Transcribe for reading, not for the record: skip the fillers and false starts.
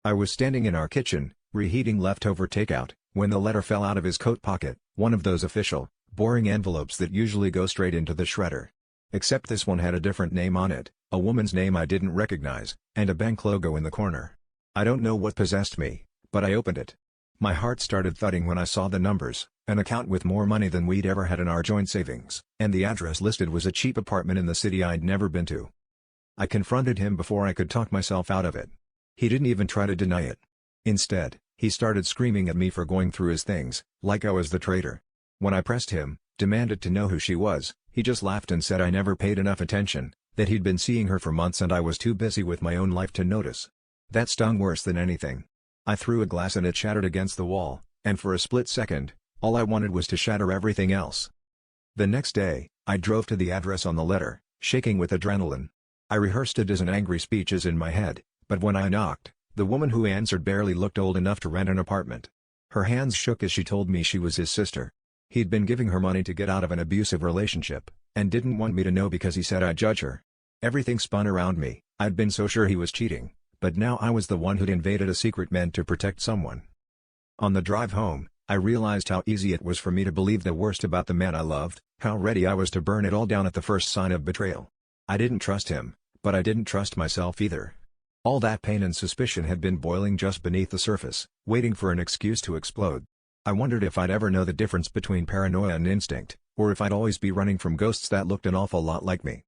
I was standing in our kitchen, reheating leftover takeout, when the letter fell out of his coat pocket, one of those official, boring envelopes that usually go straight into the shredder. Except this one had a different name on it, a woman's name I didn't recognize, and a bank logo in the corner. I don't know what possessed me, but I opened it. My heart started thudding when I saw the numbers, an account with more money than we'd ever had in our joint savings, and the address listed was a cheap apartment in the city I'd never been to. I confronted him before I could talk myself out of it. He didn't even try to deny it. Instead, he started screaming at me for going through his things, like I was the traitor. When I pressed him, demanded to know who she was, he just laughed and said I never paid enough attention, that he'd been seeing her for months and I was too busy with my own life to notice. That stung worse than anything. I threw a glass and it shattered against the wall, and for a split second, all I wanted was to shatter everything else. The next day, I drove to the address on the letter, shaking with adrenaline. I rehearsed it as an angry speeches in my head, but when I knocked, the woman who answered barely looked old enough to rent an apartment. Her hands shook as she told me she was his sister. He'd been giving her money to get out of an abusive relationship, and didn't want me to know because he said I'd judge her. Everything spun around me. I'd been so sure he was cheating, but now I was the one who'd invaded a secret meant to protect someone. On the drive home, I realized how easy it was for me to believe the worst about the man I loved, how ready I was to burn it all down at the first sign of betrayal. I didn't trust him, but I didn't trust myself either. All that pain and suspicion had been boiling just beneath the surface, waiting for an excuse to explode. I wondered if I'd ever know the difference between paranoia and instinct, or if I'd always be running from ghosts that looked an awful lot like me.